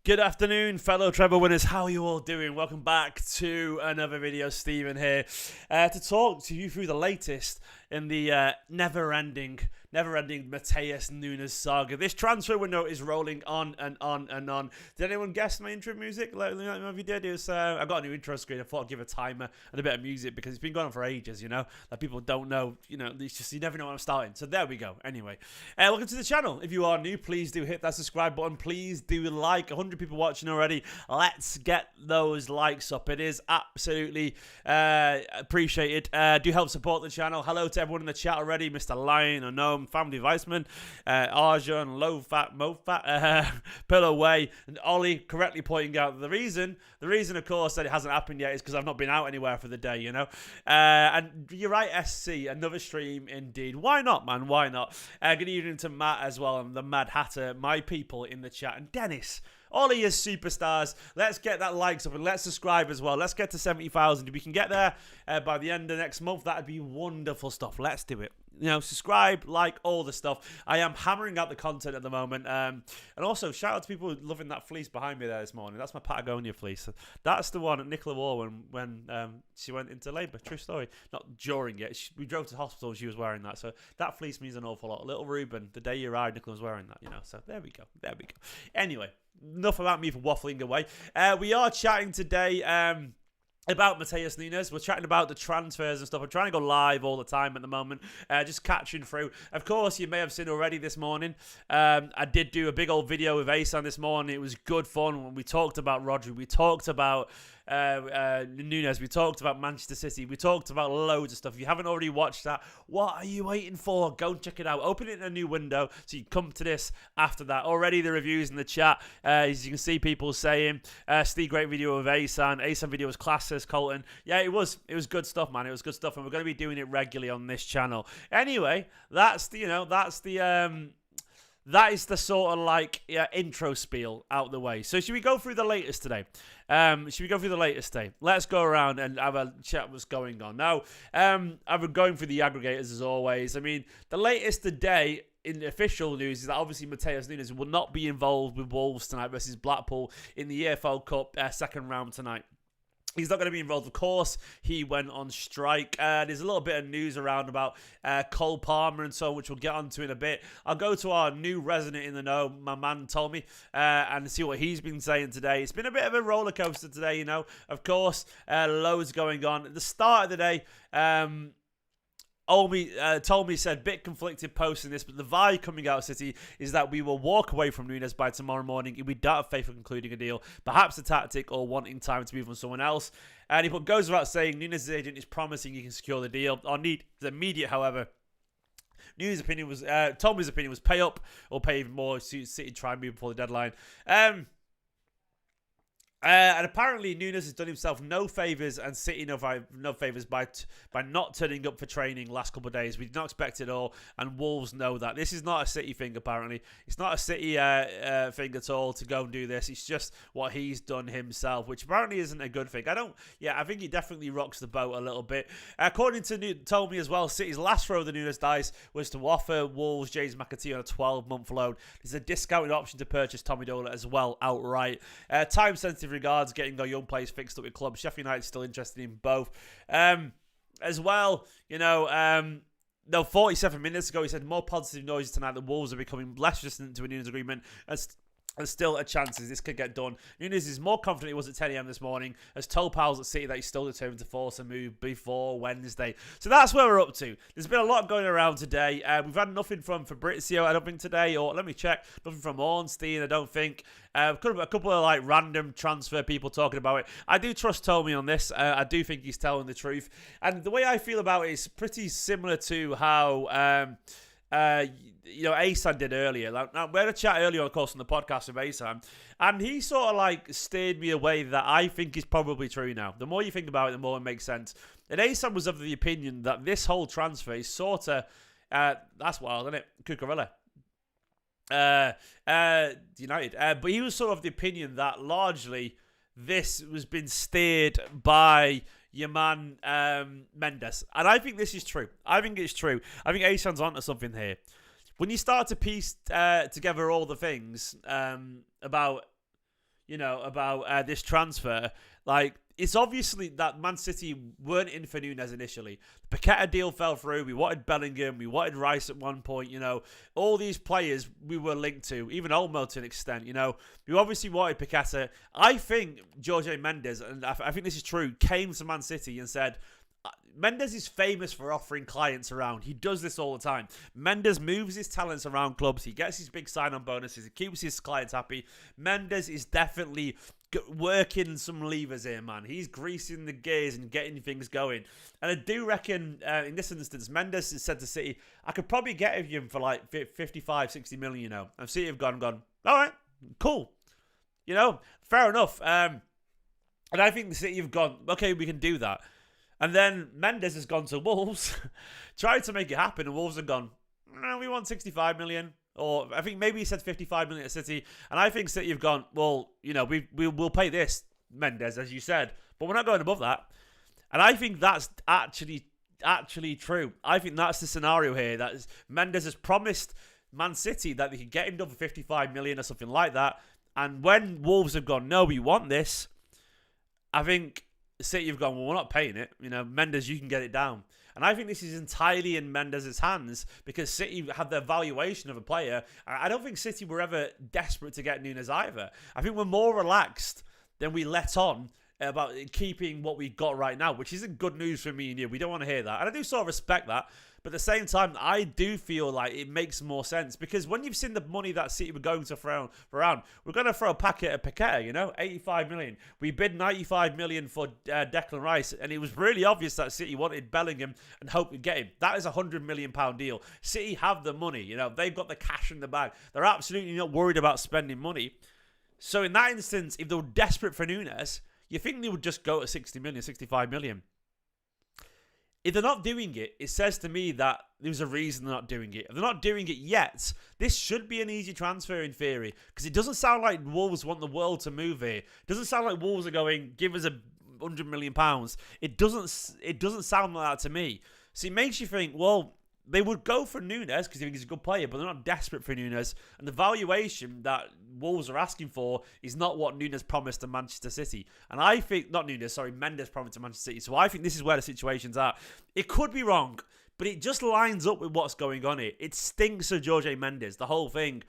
Good afternoon, fellow treble winners. How are you all doing? Welcome back to another video. Stephen here to talk to you through the latest in the never-ending Matheus Nunes saga. This transfer window is rolling on and on and on. Did anyone guess my intro music? Let me know if you did. It was, I got a new intro screen. I thought I'd give a timer and a bit of music because it's been going on for ages, you know? Like, people don't know, you know, it's just, you never know when I'm starting. So there we go. Anyway, welcome to the channel. If you are new, please do hit that subscribe button. Please do like. 100 people watching already. Let's get those likes up. It is absolutely appreciated. Do help support the channel. Hello to everyone in the chat already. Mr. Lion, Unknown, Family Weissman, Arjun, Low Fat, Mo Fat, Pillow Way, and Ollie correctly pointing out the reason, of course, that it hasn't happened yet is because I've not been out anywhere for the day, you know. And you're right, SC, another stream indeed. Why not, man? Why not? Good evening to Matt as well, and the Mad Hatter, my people in the chat, and Dennis. All of you superstars, let's get that likes up and let's subscribe as well. Let's get to 70,000. If we can get there by the end of next month, that'd be wonderful stuff. Let's do it. You know, subscribe, like, all the stuff. I am hammering out the content at the moment. And also, shout out to people loving that fleece behind me there this morning. That's my Patagonia fleece. That's the one that Nicola wore when she went into labour. True story. Not during it. We drove to the hospital and she was wearing that. So that fleece means an awful lot. Little Ruben, the day you arrived, Nicola was wearing that, you know. So there we go. There we go. Anyway. Enough about me for waffling away. We are chatting today about Matheus Nunes. We're chatting about the transfers and stuff. I'm trying to go live all the time at the moment, just catching through. Of course, you may have seen already this morning, I did do a big old video with Asan this morning. It was good fun. We talked about Rodri. We talked about Nunes. We talked about Manchester City. We talked about loads of stuff. If you haven't already watched that, what are you waiting for? Go and check it out. Open it in a new window so you come to this after that. Already the reviews in the chat, as you can see people saying, Steve, great video of Asan. Asan video was class, says Colton. Yeah, it was good stuff, man. It was good stuff, and we're going to be doing it regularly on this channel. Anyway, that is the sort of like intro spiel out the way. So should we go through the latest today? Let's go around and have a chat what's going on. Now, I've been going through the aggregators as always. I mean, the latest today in official news is that obviously Matheus Nunes will not be involved with Wolves tonight versus Blackpool in the EFL Cup second round tonight. He's not going to be involved, of course. He went on strike. There's a little bit of news around about Cole Palmer and so on, which we'll get onto in a bit. I'll go to our new resident in the know, my man Tommy, and see what he's been saying today. It's been a bit of a roller coaster today, you know. Of course, loads going on. At the start of the day, Tommy said, bit conflicted posting this, but the vibe coming out of City is that we will walk away from Nunes by tomorrow morning if we don't have faith in concluding a deal, perhaps a tactic or wanting time to move on someone else. And he goes without saying, Nunes' agent is promising he can secure the deal. Our need is immediate, however. Tommy's opinion was pay up or pay even more, City try and move before the deadline. And apparently Nunes has done himself no favours and City no favours by not turning up for training last couple of days. We did not expect it all, and Wolves know that. This is not a City thing, apparently. It's not a City thing at all to go and do this. It's just what he's done himself, which apparently isn't a good thing. I think he definitely rocks the boat a little bit. According to Tommy as well, City's last throw of the Nunes dice was to offer Wolves James McAtee on a 12-month loan. There's a discounted option to purchase Tommy Dola as well outright. Time-sensitive regards, getting our young players fixed up with clubs. Sheffield United still interested in both. As well, you know, 47 minutes ago, he said more positive noises tonight that Wolves are becoming less resistant to a Nunes agreement. There's still a chance this could get done. Nunes is more confident he was at 10 a.m. this morning, has told pals at City that he's still determined to force a move before Wednesday. So that's where we're up to. There's been a lot going around today. We've had nothing from Fabrizio, I don't think, today, or let me check. Nothing from Ornstein, I don't think. A couple of like random transfer people talking about it. I do trust Tommy on this. I do think he's telling the truth. And the way I feel about it is pretty similar to how you know, Asan did earlier. Now, we had a chat earlier, of course, on the podcast with Asan, and he sort of like steered me away that I think is probably true now. The more you think about it, the more it makes sense. And Asan was of the opinion that this whole transfer is sort of, that's wild, isn't it? Cucurella. United. But he was sort of the opinion that largely this was been steered by your man Mendes. And I think this is true. I think it's true. I think Asan's onto something here. When you start to piece together all the things about about this transfer. Like, it's obviously that Man City weren't in for Nunes initially. The McAtee deal fell through. We wanted Bellingham. We wanted Rice at one point. All these players we were linked to, even Olmo to an extent. We obviously wanted McAtee. I think Jorge Mendes, and I think this is true, came to Man City and said, Mendes is famous for offering clients around. He does this all the time. Mendes moves his talents around clubs. He gets his big sign-on bonuses. He keeps his clients happy. Mendes is definitely working some levers here, man. He's greasing the gears and getting things going. And I do reckon, in this instance, Mendes has said to City, I could probably get him for like 55, 60 million, And City have gone, all right, cool. Fair enough. And I think the City have gone, okay, we can do that. And then Mendes has gone to Wolves, tried to make it happen, and Wolves have gone, no, we want 65 million. Or I think maybe he said 55 million at City. And I think City have gone, well, we'll pay this, Mendes, as you said, but we're not going above that. And I think that's actually true. I think that's the scenario here. That Mendes has promised Man City that they could get him done for 55 million or something like that. And when Wolves have gone, no, we want this, I think City have gone, well, we're not paying it. Mendes, you can get it down. And I think this is entirely in Mendes' hands because City had their valuation of a player. I don't think City were ever desperate to get Nunes either. I think we're more relaxed than we let on about keeping what we got right now, which isn't good news for me and you. We don't want to hear that. And I do sort of respect that. But at the same time, I do feel like it makes more sense because when you've seen the money that City were going to throw around, we're going to throw a packet at McAtee, 85 million. We bid 95 million for Declan Rice, and it was really obvious that City wanted Bellingham and hoped to get him. That is a £100 million deal. City have the money, they've got the cash in the bag. They're absolutely not worried about spending money. So in that instance, if they were desperate for Nunes, you think they would just go to 60 million, 65 million. If they're not doing it, it says to me that there's a reason they're not doing it. If they're not doing it yet, this should be an easy transfer in theory. Because it doesn't sound like Wolves want the world to move here. It doesn't sound like Wolves are going, give us £100 million. It doesn't sound like that to me. So it makes you think, well, they would go for Nunes because they think he's a good player, but they're not desperate for Nunes. And the valuation that Wolves are asking for is not what Nunes promised to Manchester City. And I think, Mendes promised to Manchester City. So I think this is where the situation's at. It could be wrong, but it just lines up with what's going on here. It stinks of Jorge Mendes, the whole thing.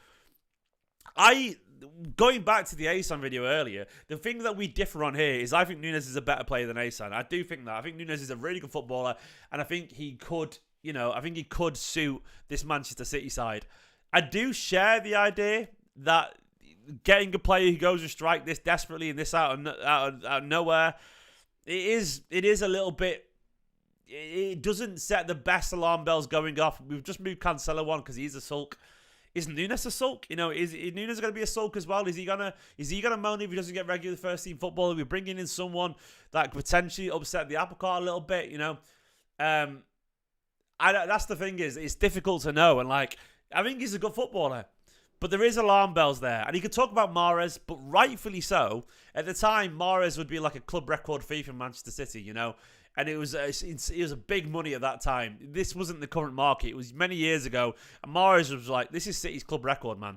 Going back to the Asan video earlier, the thing that we differ on here is I think Nunes is a better player than Asan. I do think that. I think Nunes is a really good footballer, and I think he could... I think he could suit this Manchester City side. I do share the idea that getting a player who goes to strike this desperately and this out of nowhere, it is a little bit. It doesn't set the best alarm bells going off. We've just moved Cancelo on because he's a sulk. Is Nunes a sulk? Is Nunes going to be a sulk as well? Is he gonna moan if he doesn't get regular first team football? We're bringing in someone that could potentially upset the apple cart a little bit. That's the thing is, it's difficult to know. And I think he's a good footballer. But there is alarm bells there. And you could talk about Mahrez, but rightfully so. At the time, Mahrez would be like a club record fee for Manchester City, And it was a big money at that time. This wasn't the current market. It was many years ago. And Mahrez was like, this is City's club record, man.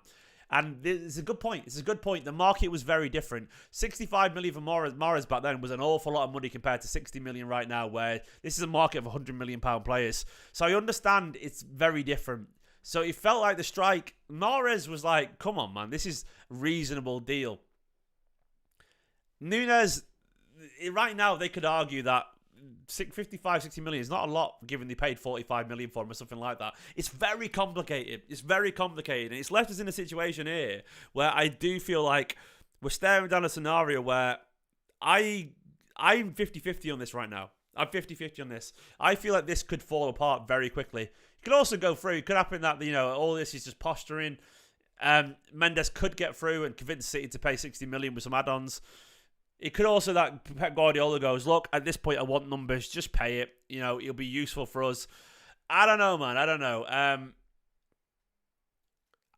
And it's a good point. It's a good point. The market was very different. 65 million for Mahrez back then was an awful lot of money compared to 60 million right now, where this is a market of 100 million pound players. So I understand it's very different. So it felt like the strike. Mahrez was like, come on, man. This is a reasonable deal. Nunes, right now, they could argue that 55, 60 million is not a lot given they paid 45 million for him or something like that. It's very complicated. It's very complicated. And it's left us in a situation here where I do feel like we're staring down a scenario where I'm 50-50 on this right now. I'm 50-50 on this. I feel like this could fall apart very quickly. It could also go through. It could happen that, all this is just posturing. Mendes could get through and convince City to pay 60 million with some add-ons. It could also that Pep Guardiola goes, look, at this point I want numbers, just pay it. It'll be useful for us. I don't know, man. I don't know.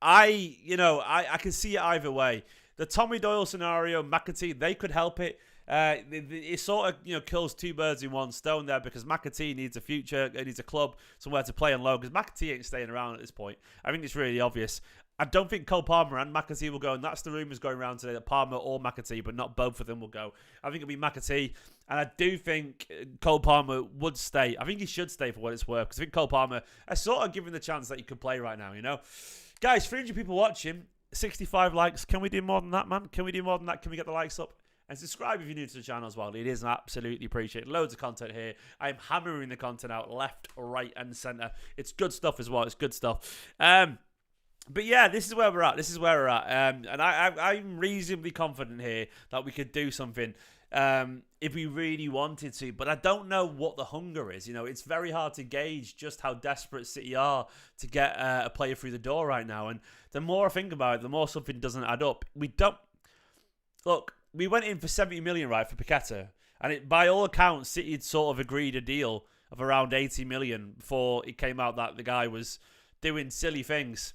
I can see it either way. The Tommy Doyle scenario, McAtee, they could help it. It sort of kills two birds in one stone there, because McAtee needs a future, needs a club, somewhere to play on loan, because McAtee ain't staying around at this point. I think it's really obvious. I don't think Cole Palmer and McAtee will go, and that's the rumours going around today, that Palmer or McAtee, but not both of them will go. I think it'll be McAtee, and I do think Cole Palmer would stay. I think he should stay for what it's worth, because I think Cole Palmer is sort of given the chance that he could play right now, Guys, 300 people watching, 65 likes. Can we do more than that, man? Can we do more than that? Can we get the likes up? And subscribe if you're new to the channel as well. It is absolutely appreciated. Loads of content here. I'm hammering the content out left, right, and centre. It's good stuff as well. It's good stuff. But yeah, this is where we're at. And I'm reasonably confident here that we could do something if we really wanted to. But I don't know what the hunger is. It's very hard to gauge just how desperate City are to get a player through the door right now. And the more I think about it, the more something doesn't add up. We went in for 70 million, right, for McAtee. And by all accounts, City had sort of agreed a deal of around 80 million before it came out that the guy was doing silly things.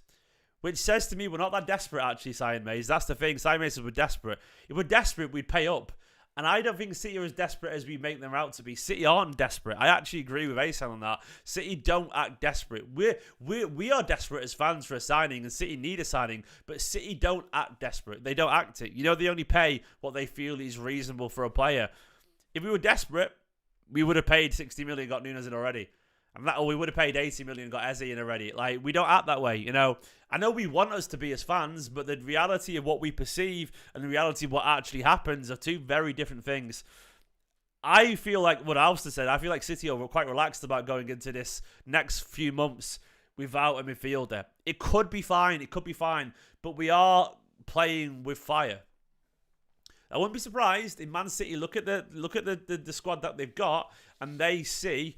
Which says to me, we're not that desperate, actually, Cyan Mays. That's the thing. Cyan Mays says we're desperate. If we're desperate, we'd pay up. And I don't think City are as desperate as we make them out to be. City aren't desperate. I actually agree with Asan on that. City don't act desperate. We are desperate as fans for a signing, and City need a signing. But City don't act desperate. They don't act it. They only pay what they feel is reasonable for a player. If we were desperate, we would have paid 60 million and got Nunes in already. Or we would have paid 80 million and got Eze in already. We don't act that way, I know we want us to be as fans, but the reality of what we perceive and the reality of what actually happens are two very different things. I feel like what Alster said, I feel like City are quite relaxed about going into this next few months without a midfielder. It could be fine, but we are playing with fire. I wouldn't be surprised if Man City look at the squad that they've got, and they see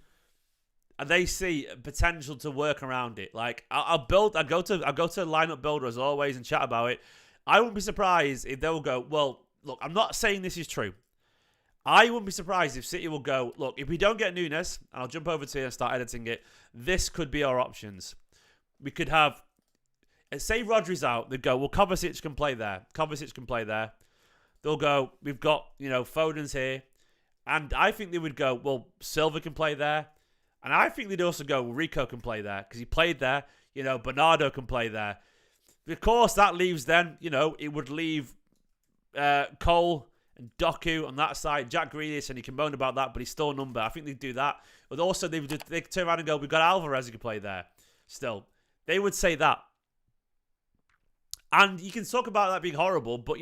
potential to work around it. I'll go to lineup builder as always and chat about it. I wouldn't be surprised if they'll go, well, look, I'm not saying this is true. I wouldn't be surprised if City will go, look, if we don't get Nunes, and I'll jump over to here and start editing it, this could be our options. We could have, say Rodri's out, they'd go, well, Kovacic can play there. They'll go, we've got, Foden's here. And I think they would go, well, Silva can play there. And I think they'd also go, well, Rico can play there because he played there. Bernardo can play there. Of course, that leaves then, it would leave Cole and Doku on that side. Jack Grealish, and he can moan about that, but he's still a number. I think they'd do that. But also, they'd turn around and go, we've got Alvarez who can play there still. They would say that. And you can talk about that being horrible, but,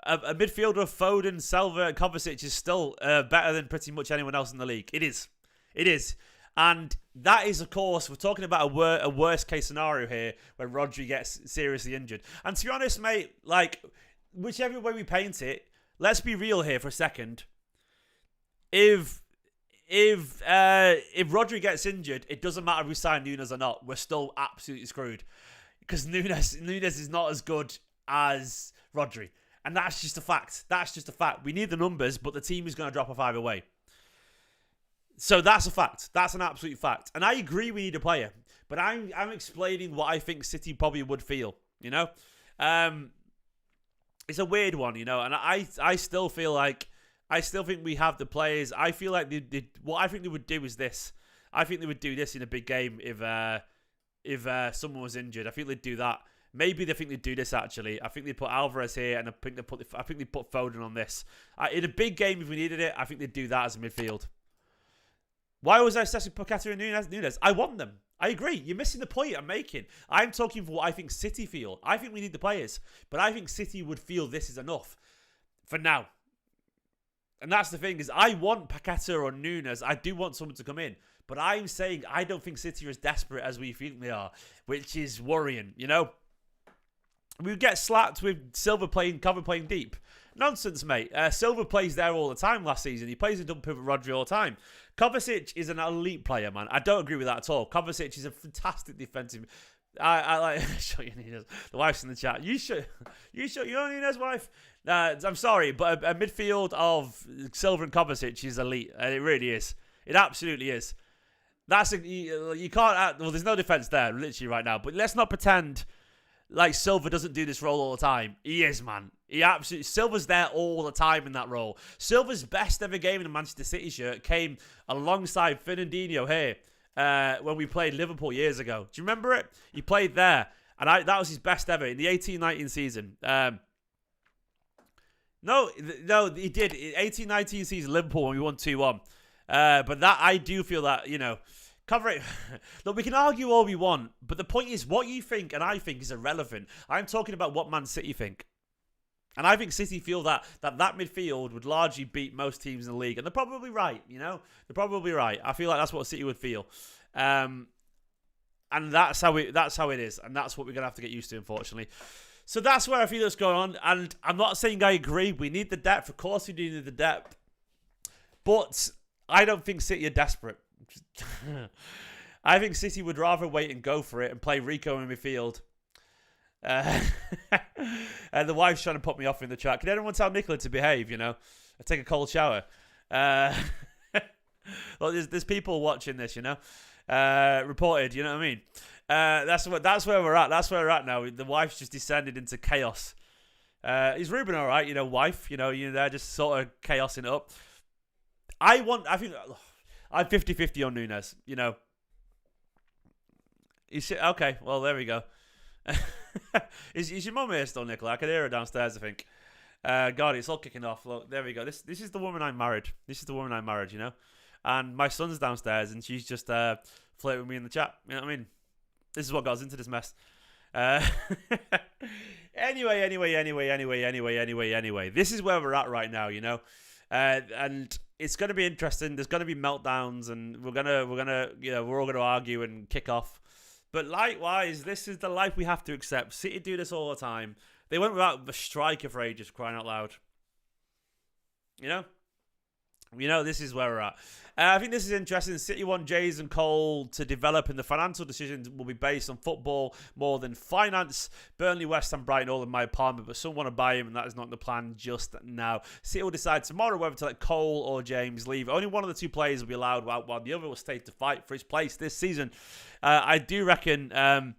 a midfielder of Foden, Silva, and Kovacic is still better than pretty much anyone else in the league. It is. And that is, of course, we're talking about a worst-case scenario here where Rodri gets seriously injured. And to be honest, mate, whichever way we paint it, let's be real here for a second. If Rodri gets injured, it doesn't matter if we sign Nunes or not. We're still absolutely screwed. Because Nunes is not as good as Rodri. And that's just a fact. We need the numbers, but the team is going to drop off either way. So that's a fact. That's an absolute fact. And I agree we need a player. But I'm explaining what I think City probably would feel, It's a weird one, And I still feel like, I still think we have the players. I feel like what I think they would do is this. I think they would do this in a big game if someone was injured. I think they'd do that. Maybe they think they'd do this, actually. I think they'd put Alvarez here, and I think they'd put Foden on this. In a big game, if we needed it, I think they'd do that as a midfield. Why was I assessing McAtee and Nunes? I want them. I agree. You're missing the point I'm making. I'm talking for what I think City feel. I think we need the players. But I think City would feel this is enough for now. And that's the thing, is I want McAtee or Nunes. I do want someone to come in. But I'm saying I don't think City are as desperate as we think they are, which is worrying, We get slapped with Silva cover playing deep. Nonsense, mate. Silva plays there all the time last season. He plays in double pivot Rodri all the time. Kovacic is an elite player, man. I don't agree with that at all. Kovacic is a fantastic defensive. I like show you Nunes. The wife's in the chat. You should your Nunes wife. I'm sorry, but a midfield of Silva and Kovacic is elite. It really is. It absolutely is. You can't. Well, there's no defense there, literally right now. But let's not pretend like Silva doesn't do this role all the time. He is, man. He absolutely Silva's there all the time in that role. Silva's best ever game in a Manchester City shirt came alongside Fernandinho here when we played Liverpool years ago. Do you remember it? He played there, and that was his best ever in the 18-19 season. No, he did. 18-19 season Liverpool when we won 2-1. But that I do feel that, cover it. Look, we can argue all we want, but the point is what you think and I think is irrelevant. I'm talking about what Man City think. And I think City feel that midfield would largely beat most teams in the league. And they're probably right, They're probably right. I feel like that's what City would feel. And that's how it is. And that's what we're going to have to get used to, unfortunately. So that's where I feel it's going on. And I'm not saying I agree. We need the depth. Of course we do need the depth. But I don't think City are desperate. I think City would rather wait and go for it and play Rico in midfield. And the wife's trying to put me off in the chat. Can anyone tell Nicola to behave, I take a cold shower. Well, there's people watching this, reported, you know what I mean? That's where we're at. That's where we're at now. The wife's just descended into chaos. Is Ruben all right? Wife, they're just sort of chaosing it up. I'm 50-50 on Nunes, Okay, well, there we go. Is your mum here still, Nicola? I can hear her downstairs, I think. God, it's all kicking off. Look, there we go. This is the woman I married. And my son's downstairs, and she's just flirting with me in the chat. You know what I mean? This is what got us into this mess. Anyway. This is where we're at right now, and it's going to be interesting. There's going to be meltdowns, and we're all going to argue and kick off. But likewise, this is the life we have to accept. City do this all the time. They went without a striker for ages, crying out loud. This is where we're at. I think this is interesting. City want Jays and Cole to develop, and the financial decisions will be based on football more than finance. Burnley, West Ham, Brighton, all in my apartment, but some want to buy him, and that is not the plan just now. City will decide tomorrow whether to let Cole or James leave. Only one of the two players will be allowed, while the other will stay to fight for his place this season. I do reckon. I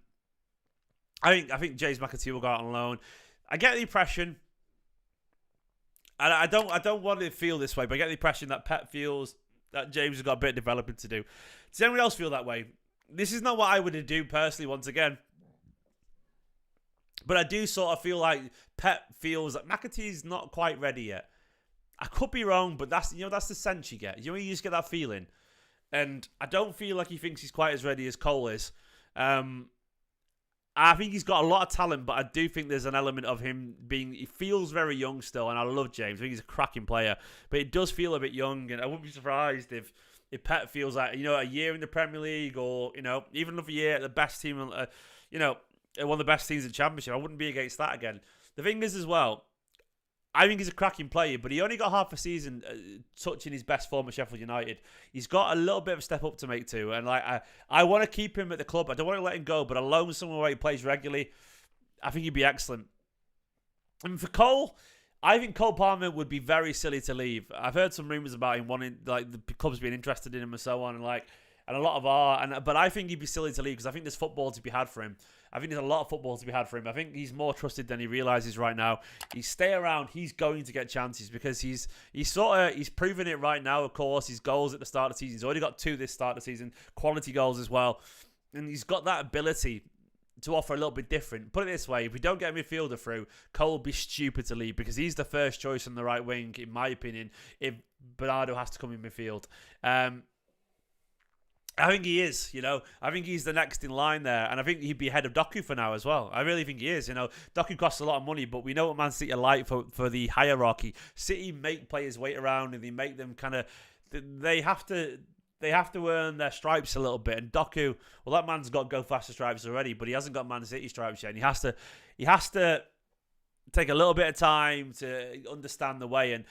think James McAtee will go out on loan. I get the impression. And I don't want to feel this way, but I get the impression that Pep feels that James has got a bit of developing to do. Does anyone else feel that way? This is not what I would do personally, once again. But I do sort of feel like Pep feels that McAtee's not quite ready yet. I could be wrong, but that's the sense you get. You just get that feeling. And I don't feel like he thinks he's quite as ready as Cole is. I think he's got a lot of talent, but I do think there's an element of him he feels very young still, and I love James. I think he's a cracking player, but it does feel a bit young, and I wouldn't be surprised if Pep feels like, a year in the Premier League, or, even another year at the best team, one of the best teams in the Championship. I wouldn't be against that again. The thing is as well, I think he's a cracking player, but he only got half a season touching his best form at Sheffield United. He's got a little bit of a step up to make too, and I want to keep him at the club. I don't want to let him go, but alone somewhere where he plays regularly, I think he'd be excellent. And for Cole, I think Cole Palmer would be very silly to leave. I've heard some rumours about him wanting, the clubs being interested in him and so on, and a lot of are, but I think he'd be silly to leave because I think there's football to be had for him. I think there's a lot of football to be had for him. I think he's more trusted than he realises right now. He stay around, he's going to get chances because he's proven it right now, of course. His goals at the start of the season. He's already got 2 this start of the season, quality goals as well. And he's got that ability to offer a little bit different. Put it this way, if we don't get a midfielder through, Cole will be stupid to leave because he's the first choice on the right wing, in my opinion, if Bernardo has to come in midfield. I think he is, I think he's the next in line there. And I think he'd be ahead of Doku for now as well. I really think he is, Doku costs a lot of money, but we know what Man City are like for the hierarchy. City make players wait around and they make them kind of, they have to earn their stripes a little bit. And Doku, well, that man's got go faster stripes already, but he hasn't got Man City stripes yet. And he has to take a little bit of time to understand the way. And,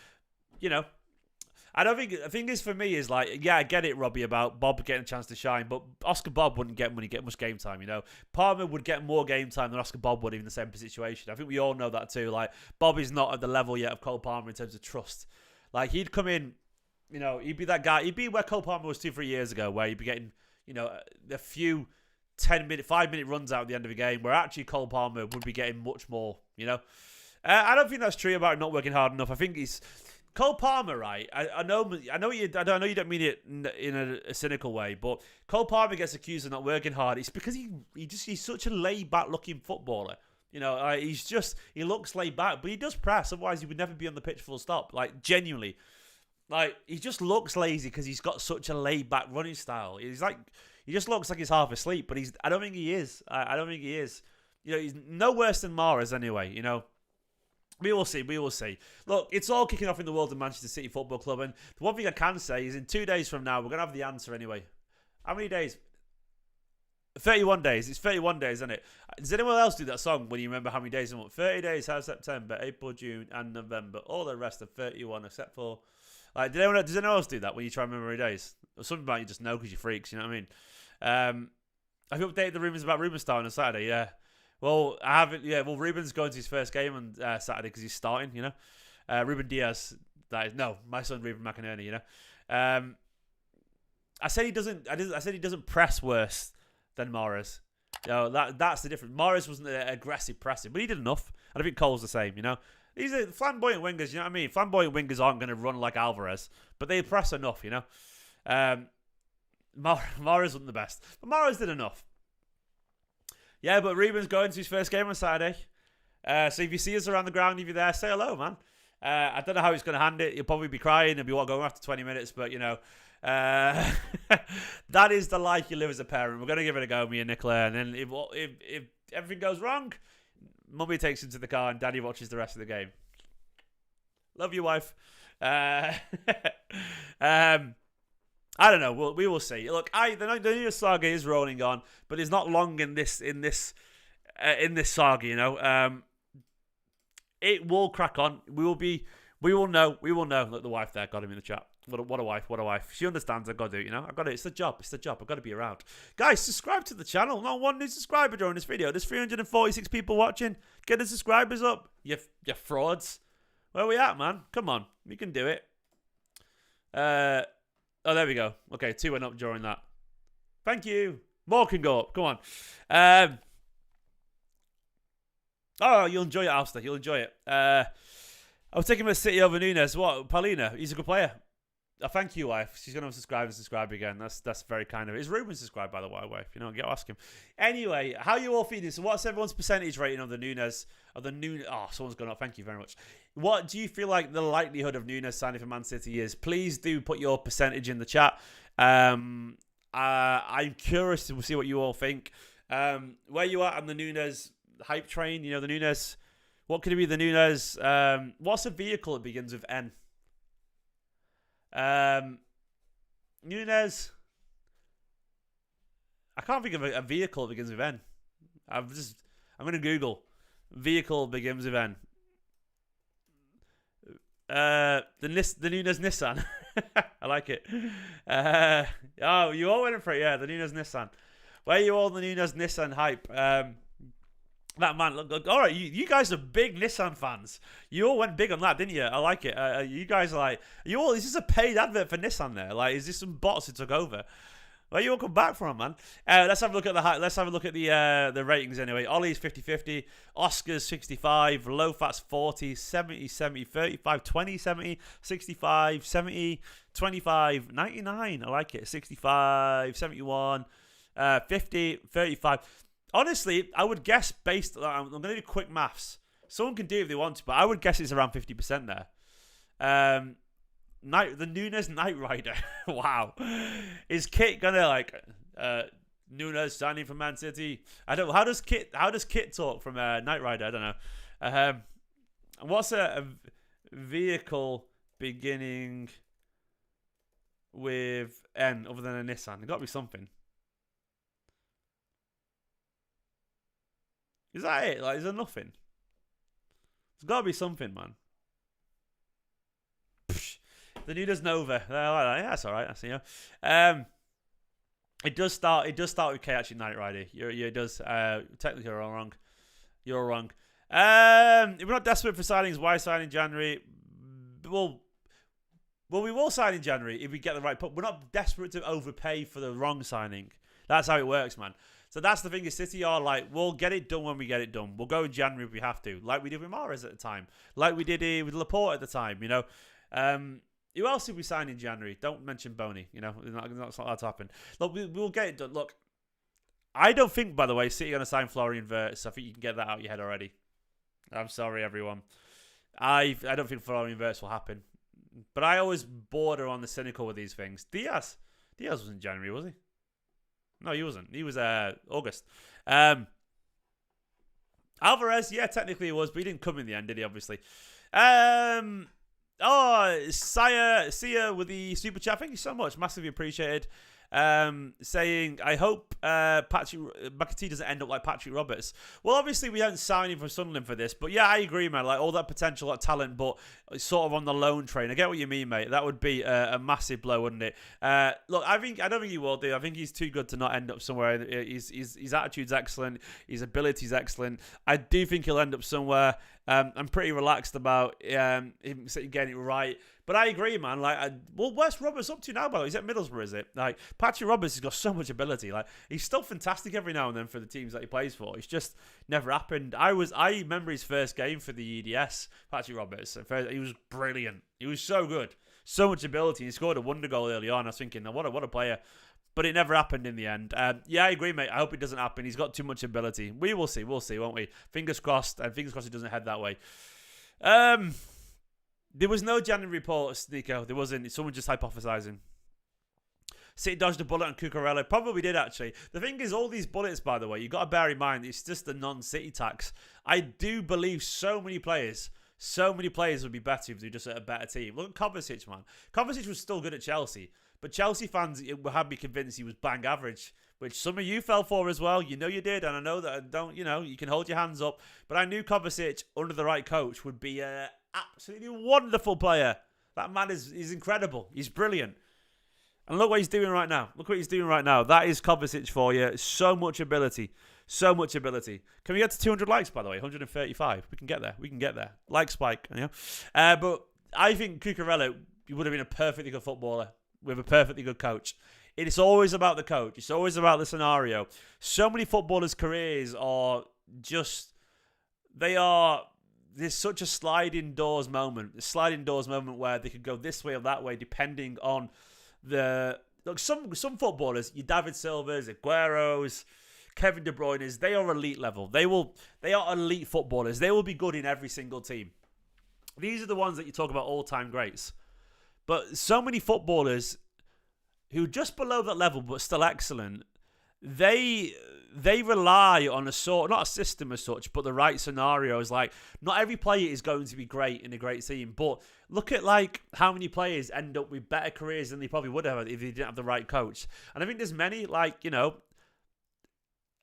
I don't think the thing is for me is I get it, Robbie, about Bob getting a chance to shine, but Oscar Bob wouldn't get much game time. Palmer would get more game time than Oscar Bob would in the same situation. I think we all know that too. Bob is not at the level yet of Cole Palmer in terms of trust. He'd come in, he'd be that guy. He'd be where Cole Palmer was 2-3 years ago, where he'd be getting, a few 10-minute, 5-minute runs out at the end of the game, where actually Cole Palmer would be getting much more, you know. I don't think that's true about him not working hard enough. I think he's Cole Palmer, right? I know you don't mean it in a cynical way, but Cole Palmer gets accused of not working hard. It's because he's such a laid back looking footballer. You know, he looks laid back, but he does press. Otherwise, he would never be on the pitch full stop. Like, genuinely, like, he just looks lazy because he's got such a laid back running style. He just looks like he's half asleep, but I don't think he is. I don't think he is. You know, he's no worse than Mahrez anyway. You know. We will see. Look, it's all kicking off in the world of Manchester City Football Club, and the one thing I can say is in 2 days from now, we're going to have the answer anyway. How many days? 31 days. It's 31 days, isn't it? Does anyone else do that song when you remember how many days? 30 days, how's September, April, June, and November. All the rest are 31, except for... does anyone else do that when you try and remember how many days? Or something about you just know because you're freaks, you know what I mean? Have you updated the rumours about Ruben starting on Saturday? Yeah. Well, I haven't. Yeah, well, Ruben's going to his first game on Saturday because he's starting. You know, Ruben Diaz. My son Ruben McAtee. You know, I said he doesn't press worse than Mahrez. You know, that's the difference. Mahrez wasn't aggressive pressing, but he did enough. And I think Cole's the same. You know, these are flamboyant wingers. You know what I mean? Flamboyant wingers aren't going to run like Alvarez, but they press enough. You know, Mahrez wasn't the best, but Mahrez did enough. Yeah, but Ruben's going to his first game on Saturday. So if you see us around the ground, if you're there, say hello, man. I don't know how he's going to hand it. He'll probably be crying and be going after 20 minutes. But, you know, that is the life you live as a parent. We're going to give it a go, me and Nicola. And then if everything goes wrong, Mummy takes him to the car and Daddy watches the rest of the game. Love you, wife. I don't know. We will see. Look, the new saga is rolling on, but it's not long in this saga. You know, it will crack on. We will know. Look, the wife there got him in the chat. What a wife. She understands. I got to do it. You know, I got it. It's the job. I've got to be around. Guys, subscribe to the channel. Not one new subscriber during this video. There's 346 people watching. Get the subscribers up. You frauds. Where we at, man? Come on, we can do it. Oh, there we go. Okay, 2 went up during that. Thank you. More can go up. Come on. Oh, you'll enjoy it, Alistair. You'll enjoy it. I was taking my City over Nunes. What? Paulina, he's a good player. Thank you, wife. She's going to subscribe again. That's very kind of it. Is Ruben subscribed, by the way, wife? You know, ask him. Anyway, how are you all feeling? So what's everyone's percentage rating of the Nunes? Oh, someone's gone up. Thank you very much. What do you feel like the likelihood of Nunes signing for Man City is? Please do put your percentage in the chat. I'm curious to see what you all think. Where you at on the Nunes hype train? You know, the Nunes. What could it be? The Nunes. What's a vehicle that begins with N? Nunes. I can't think of a vehicle that begins with N. I'm going to Google vehicle begins with N. The Nunes Nissan. I like it. Oh, you all went for it, yeah. The Nunes Nissan. Where are you all the Nunes Nissan hype? That man, look, all right, you guys are big Nissan fans. You all went big on that, didn't you? I like it. You guys are like, is this a paid advert for Nissan there? Like, is this some bots who took over? Where you all come back from, man? Let's have a look at the ratings anyway. Ollie's 50-50, Oscar's 65, Low Fat's 40, 70, 70, 35, 20, 70, 65, 70, 25, 99. I like it. 65, 71, 50, 35. Honestly, I would guess based on... I'm going to do quick maths. Someone can do it if they want to, but I would guess it's around 50% there. The Nunes Knight Rider. Wow. Is Kit going to Nunes signing for Man City? I don't know. How does Kit talk from Knight Rider? I don't know. What's a vehicle beginning with N other than a Nissan? There's got to be something. Is that it? Like, is there nothing? There's got to be something, man. Psh, the Nunes Nova. Yeah, that's all right. That's, you know. It does start with K actually. Knight Rider. It does. Technically, you're all wrong. You're wrong. If we're not desperate for signings, why sign in January? Well, we will sign in January if we get the right. We're not desperate to overpay for the wrong signing. That's how it works, man. So that's the thing is City are like, we'll get it done when we get it done. We'll go in January if we have to, like we did with Mahrez at the time, like we did with Laporte at the time, you know. Who else did we sign in January? Don't mention Boney, you know. That's not that to happen. Look, we'll get it done. Look, I don't think, by the way, City are going to sign Florian Wirtz. I think you can get that out of your head already. I'm sorry, everyone. I don't think Florian Wirtz will happen. But I always border on the cynical with these things. Diaz was in January, was he? No, he wasn't. He was August. Alvarez, yeah, technically he was, but he didn't come in the end, did he, obviously? Sia with the super chat. Thank you so much. Massively appreciated. Saying, I hope McAtee doesn't end up like Patrick Roberts. Well, obviously we haven't signed him from Sunderland for this, but yeah, I agree, man. Like all that potential, that talent, but sort of on the loan train. I get what you mean, mate. That would be a massive blow, wouldn't it? Look, I don't think he will do. I think he's too good to not end up somewhere. His attitude's excellent. His ability's excellent. I do think he'll end up somewhere. I'm pretty relaxed about him getting it right. But I agree, man. Like, where's Roberts up to now, by the way? He's at Middlesbrough, is it? Like, Patrick Roberts has got so much ability. Like, he's still fantastic every now and then for the teams that he plays for. It's just never happened. I remember his first game for the EDS, Patrick Roberts. He was brilliant. He was so good. So much ability. He scored a wonder goal early on. I was thinking, what a player. But it never happened in the end. Yeah, I agree, mate. I hope it doesn't happen. He's got too much ability. We will see. We'll see, won't we? Fingers crossed. And fingers crossed it doesn't head that way. There was no January report, Nico. There wasn't. Someone just hypothesizing. City dodged a bullet on Cucurella. Probably did, actually. The thing is, all these bullets, by the way, you've got to bear in mind, it's just the non-City tax. I do believe so many players would be better if they were just at a better team. Look at Kovacic, man. Kovacic was still good at Chelsea. But Chelsea fans had me convinced he was bang average, which some of you fell for as well. You know you did, and I know that I don't, you can hold your hands up. But I knew Kovacic, under the right coach, would be an absolutely wonderful player. That man is incredible. He's brilliant. And look what he's doing right now. Look what he's doing right now. That is Kovacic for you. So much ability. So much ability. Can we get to 200 likes, by the way? 135. We can get there. We can get there. Like spike, you know. But I think Cucurella, he would have been a perfectly good footballer with a perfectly good coach. It's always about the coach. It's always about the scenario. So many footballers' careers are just... There's such a sliding doors moment. A sliding doors moment where they could go this way or that way depending on the... Look, some footballers, your David Silvas, Agueros, Kevin De Bruyne's, they are elite level. They are elite footballers. They will be good in every single team. These are the ones that you talk about all-time greats. But so many footballers who are just below that level but still excellent, they rely on not a system as such, but the right scenarios. Like, not every player is going to be great in a great team, but look at like how many players end up with better careers than they probably would have if they didn't have the right coach. And I think there's many, like,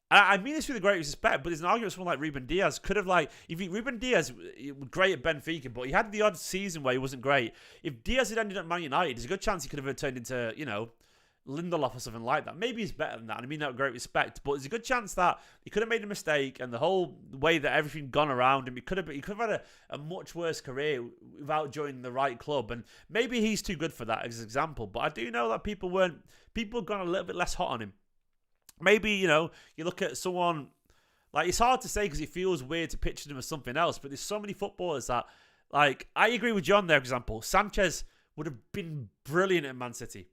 I mean this with the greatest respect, but there's an argument someone like Ruben Diaz could have, like, Ruben Diaz was great at Benfica, but he had the odd season where he wasn't great. If Diaz had ended up at Man United, there's a good chance he could have turned into, Lindelof or something like that. Maybe he's better than that, and I mean that with great respect, but there's a good chance that he could have made a mistake, and the whole way that everything gone around him, he could have had a much worse career without joining the right club, and maybe he's too good for that as an example, but I do know that people gone a little bit less hot on him. Maybe, you look at someone, like, it's hard to say because it feels weird to picture them as something else, but there's so many footballers that, like, I agree with John there, for example. Sanchez would have been brilliant at Man City.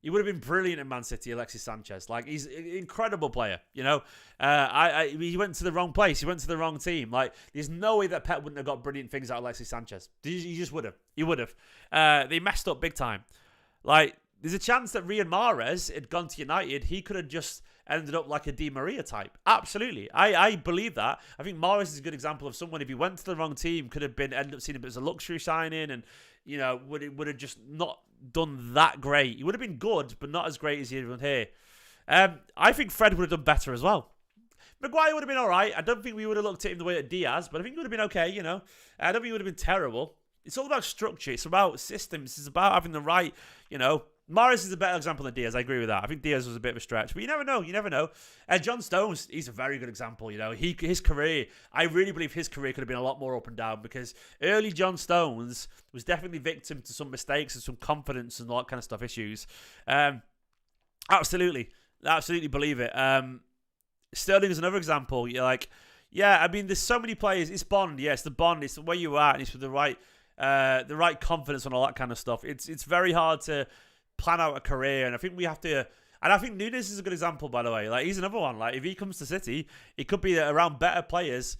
He would have been brilliant at Man City, Alexis Sanchez. Like, he's an incredible player, He went to the wrong place. He went to the wrong team. Like, there's no way that Pep wouldn't have got brilliant things out of Alexis Sanchez. He just would have. He would have. They messed up big time. Like, there's a chance that Riyad Mahrez had gone to United. He could have just ended up like a Di Maria type. Absolutely. I believe that. I think Mahrez is a good example of someone, if he went to the wrong team, could have ended up seeing it as a luxury signing and, would have just not done that great. He would have been good, but not as great as he did here. I think Fred would have done better as well. Maguire would have been all right. I don't think we would have looked at him the way at Diaz, but I think he would have been okay, I don't think he would have been terrible. It's all about structure. It's about systems. It's about having the right, Mahrez is a better example than Diaz. I agree with that. I think Diaz was a bit of a stretch, but you never know. You never know. John Stones, he's a very good example. His career, I really believe his career could have been a lot more up and down because early John Stones was definitely victim to some mistakes and some confidence and all that kind of stuff issues. Absolutely believe it. Sterling is another example. You're like, yeah, I mean, there's so many players. It's Bond, yes, the Bond. It's where you are, and it's with the right confidence and all that kind of stuff. It's very hard to plan out a career, and I think we have to. And I think Nunes is a good example, by the way. Like, he's another one. Like, if he comes to City, it could be that around better players.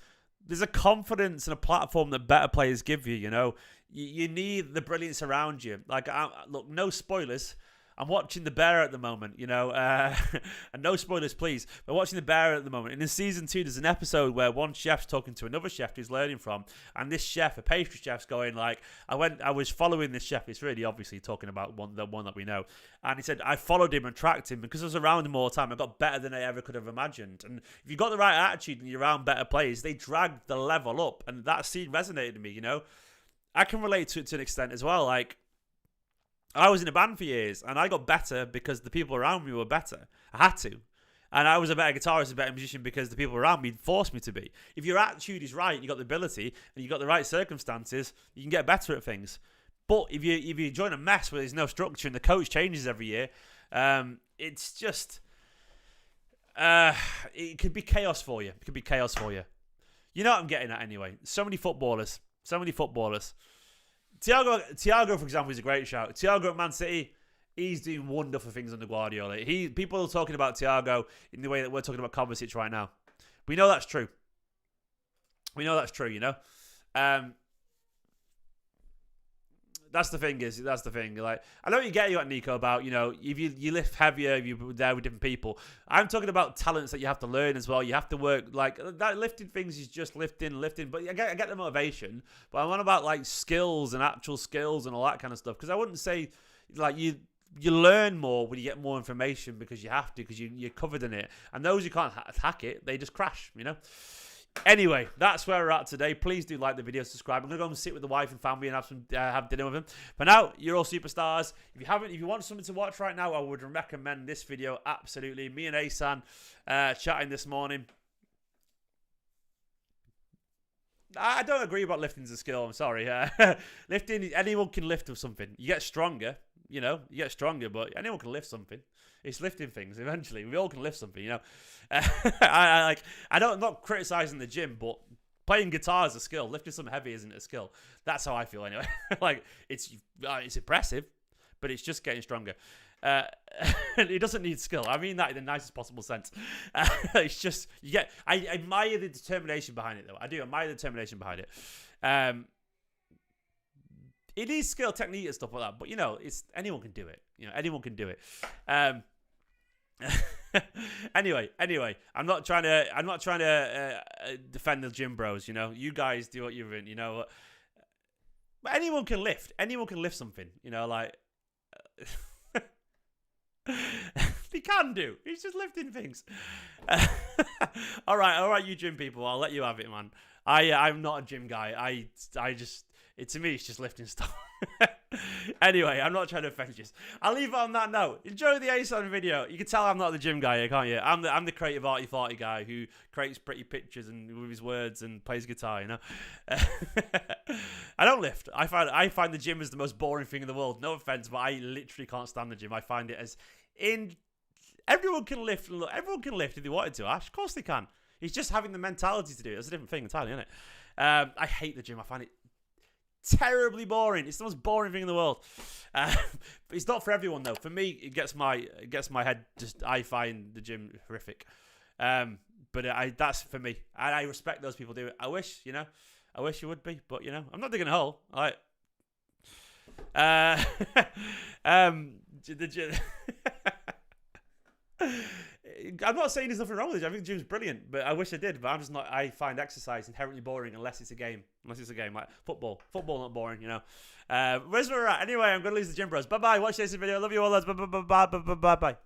There's a confidence and a platform that better players give you. You know, you need the brilliance around you. Like, look, no spoilers. I'm watching The Bear at the moment, you know, and no spoilers, please. We're watching The Bear at the moment. And in season 2, there's an episode where one chef's talking to another chef he's learning from. And this chef, a pastry chef's going like, I was following this chef. It's really obviously talking about the one that we know. And he said, I followed him and tracked him because I was around him all the time. I got better than I ever could have imagined. And if you've got the right attitude and you're around better players, they drag the level up. And that scene resonated with me, you know. I can relate to it to an extent as well. Like, I was in a band for years, and I got better because the people around me were better. I had to. And I was a better guitarist, a better musician because the people around me forced me to be. If your attitude is right, you got the ability, and you got the right circumstances, you can get better at things. But if you join a mess where there's no structure and the coach changes every year, it's just... it could be chaos for you. It could be chaos for you. You know what I'm getting at anyway. So many footballers. Thiago, for example, is a great shout. Thiago at Man City, he's doing wonderful things under Guardiola. People are talking about Thiago in the way that we're talking about Kovacic right now. We know that's true. You know. That's the thing. Like, I know what you get you at Nico about, you know, if you lift heavier, if you're there with different people. I'm talking about talents that you have to learn as well. You have to work, like, that lifting things is just lifting. But I get the motivation. But I'm on about, like, skills and actual skills and all that kind of stuff. Because I wouldn't say, like, you learn more when you get more information because you have to, because you're covered in it. And those who can't hack it, they just crash, you know. Anyway, that's where we're at today. Please do like the video, subscribe. I'm going to go and sit with the wife and family and have dinner with them. For now, you're all superstars. If you want something to watch right now, I would recommend this video. Absolutely. Me and Asan chatting this morning. I don't agree about lifting as a skill. I'm sorry. Lifting, anyone can lift with something. You get stronger, you know. But anyone can lift something. It's lifting things eventually. We all can lift something, you know. I'm not criticizing the gym, but playing guitar is a skill. Lifting something heavy isn't a skill. That's how I feel anyway. Like, it's impressive, but it's just getting stronger. It doesn't need skill. I mean that in the nicest possible sense. It's just I admire the determination behind it, though. I do admire the determination behind it. It needs skill, technique, and stuff like that. But you know, anyone can do it. You know, anyone can do it. Anyway, I'm not trying to defend the gym bros. You know, you guys do what you're in. You know, but anyone can lift. Anyone can lift something. You know, like he can do. He's just lifting things. All right, you gym people. I'll let you have it, man. I'm not a gym guy. To me, it's just lifting stuff. Anyway, I'm not trying to offend you. I'll leave it on that note. Enjoy the ASON video. You can tell I'm not the gym guy here, can't you? I'm the creative arty farty guy who creates pretty pictures and with his words and plays guitar, you know? I don't lift. I find the gym is the most boring thing in the world. No offense, but I literally can't stand the gym. I find it as everyone can lift. Everyone can lift if they wanted to, Ash. Of course they can. It's just having the mentality to do it. That's a different thing entirely, isn't it? I hate the gym. I find it terribly boring. It's the most boring thing in the world. It's not for everyone though. For me, it gets my head. I find the gym horrific. But that's for me. I respect those people do it. I wish you would be, but you know, I'm not digging a hole. The gym. I'm not saying there's nothing wrong with it. I think the gym's brilliant, but I wish I did. But I'm just not. I find exercise inherently boring unless it's a game. Like football. Football not boring, you know. Where's where we're at? Anyway, I'm gonna lose the gym bros. Bye bye. Watch this video. Love you all. Bye bye.